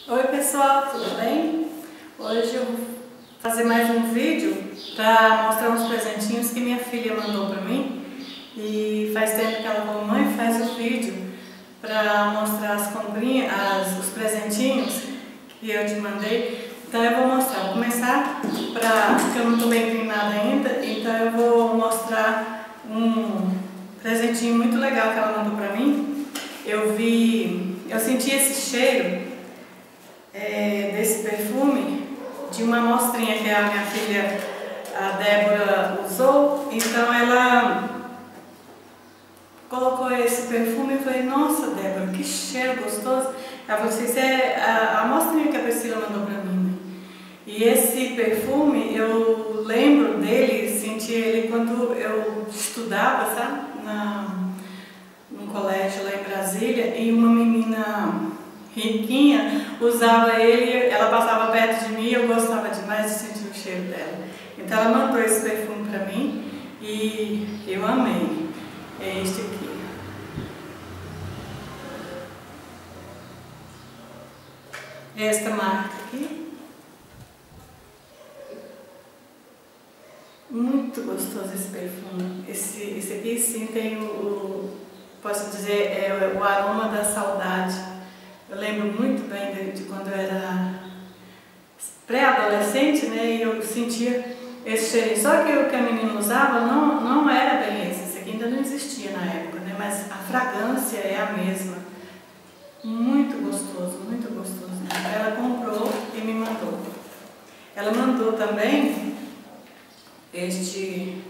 Oi pessoal, tudo bem? Hoje eu vou fazer mais um vídeo para mostrar uns presentinhos que minha filha mandou para mim. E faz tempo que ela falou: mãe, faz um vídeo para mostrar as comprinhas, os presentinhos que eu te mandei. Então eu vou mostrar, vou começar, porque eu não estou bem inclinada ainda, então eu vou mostrar um presentinho muito legal que ela mandou para mim. Eu senti esse cheiro desse perfume de uma amostrinha que a minha filha, a Débora, usou. Então ela colocou esse perfume e eu falei: nossa, Débora, que cheiro gostoso. Ela falou: isso é a amostrinha que a Priscila mandou para mim. E esse perfume, eu lembro dele, senti ele quando eu estudava, sabe? No colégio lá em Brasília, e uma menina riquinha usava ele, ela passava perto de mim e eu gostava demais de sentir o cheiro dela. Então ela mandou esse perfume para mim e eu amei. É este aqui. Esta marca aqui. Muito gostoso esse perfume. Esse aqui sim tem posso dizer, o aroma da saudade. Eu lembro muito bem de quando eu era pré-adolescente, né? E eu sentia esse cheirinho. Só que o que a menina usava não era bem esse. Esse aqui ainda não existia na época, né? Mas a fragrância é a mesma. Muito gostoso, muito gostoso. Ela comprou e me mandou. Ela mandou também este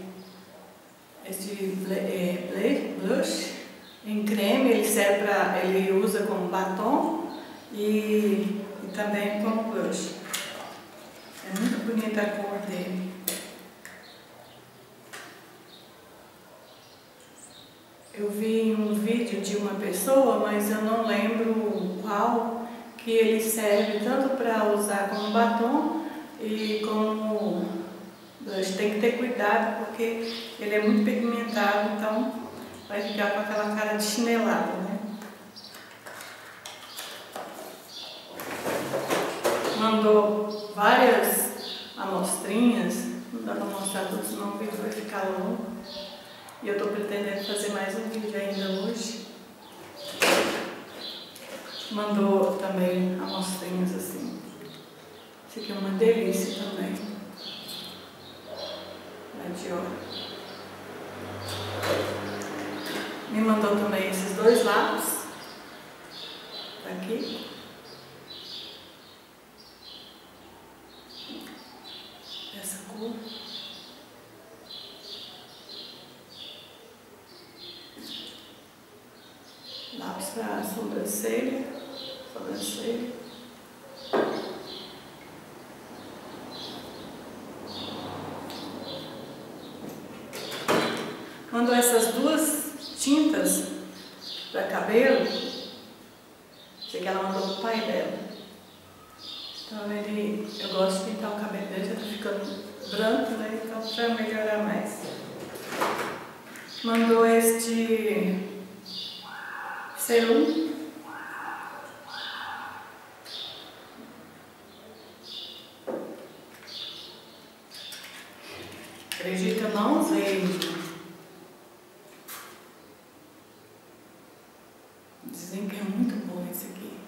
blush em creme. Ele usa como batom e também como blush. É muito bonita a cor dele. Eu vi um vídeo de uma pessoa, mas eu não lembro qual, que ele serve tanto para usar como batom e como blush. Tem que ter cuidado porque ele é muito pigmentado, então vai ficar com aquela cara de chinelada, né? Mandou várias amostrinhas, não dá para mostrar tudo, senão o vídeo vai ficar longo. E eu estou pretendendo fazer mais um vídeo ainda hoje. Mandou também amostrinhas assim. Esse aqui é uma delícia também. Da Dior. Me mandou também esses dois lápis. Tá aqui. Essa cor. Lápis para sobrancelha. Mandou essas duas tintas para cabelo. Sei que ela mandou pro pai dela. Então eu gosto de pintar o cabelo dele, já tá ficando branco, né? Então para melhorar mais. Mandou este serum. Acredito, eu não usei. Dizem que é muito bom esse aqui.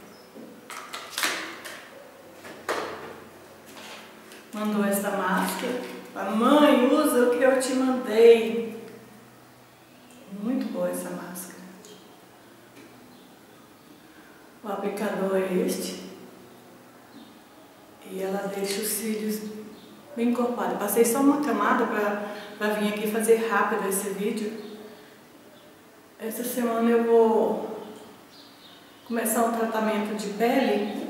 Mandou essa máscara. A mãe, usa o que eu te mandei. Muito boa essa máscara. O aplicador é este. E ela deixa os cílios bem encorpados. Passei só uma camada para vir aqui fazer rápido esse vídeo. Essa semana eu vou começar um tratamento de pele.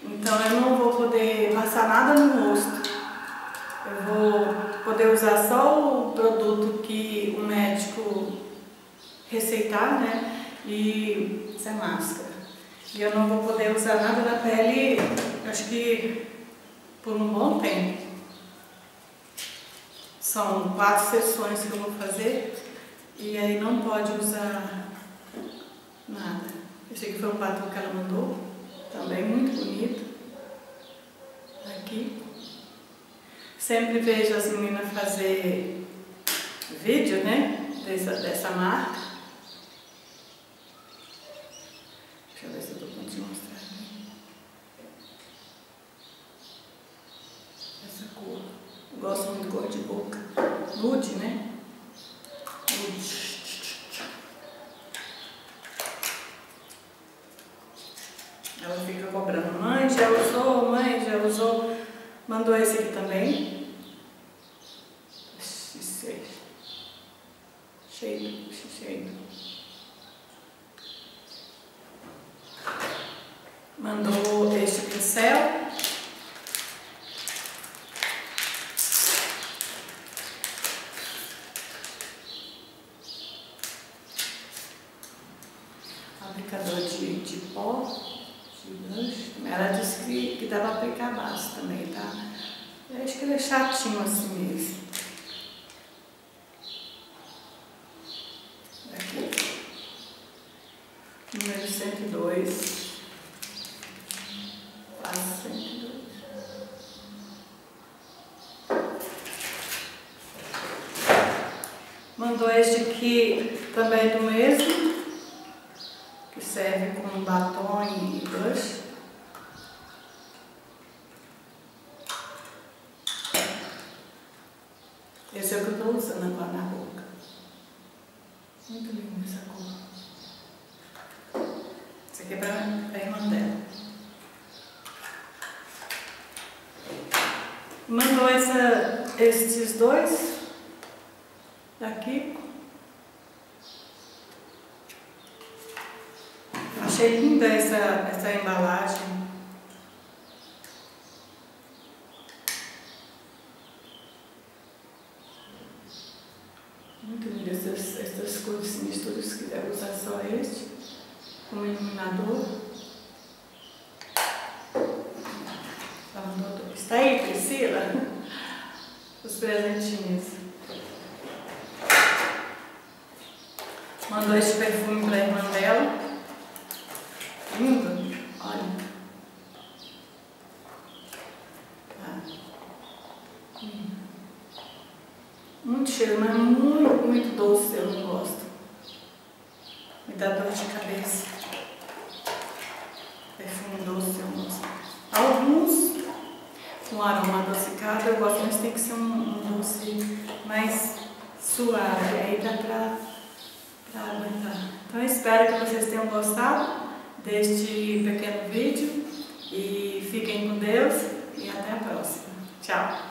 Então eu não vou poder passar nada no rosto. Eu vou poder usar só o produto que o médico receitar, né? E essa máscara. E eu não vou poder usar nada na pele, acho que por um bom tempo. São 4 sessões que eu vou fazer e aí não pode usar nada. Esse aqui foi um batom que ela mandou. também muito bonito. Aqui. Sempre vejo as meninas fazer vídeo, né? Dessa marca. Deixa eu ver se eu estou conseguindo mostrar aqui. Essa cor. Eu gosto muito de cor de boca. Nude, né? Nude. Ela fica cobrando, mãe, já usou, mandou esse aqui também. Cheio. Mandou este pincel. Aplicador de pó. Ela disse que dá para aplicar base também, tá? Eu acho que ele é chatinho assim mesmo. Aqui. Número 102. Quase 102. Mandou este aqui também do mesmo. Que serve como batom e blush. Esse é o que eu estou usando agora na boca. Muito lindo essa cor. Isso aqui é para a irmã dela. Mandou esses dois daqui. Achei linda essa embalagem. Muito linda essas cores de mistura. Se quiser usar só este como iluminador. Está aí, Priscila? Os presentinhos. Mandou este perfume para a irmã dela. Lindo, olha. Muito cheiro, mas muito doce, eu não gosto. Me dá dor de cabeça. Perfume doce, eu não gosto. Alguns com aroma adocicado eu gosto, mas tem que ser um doce mais suave, aí dá pra aguentar. Então eu espero que vocês tenham gostado deste pequeno vídeo e fiquem com Deus e até a próxima. Tchau!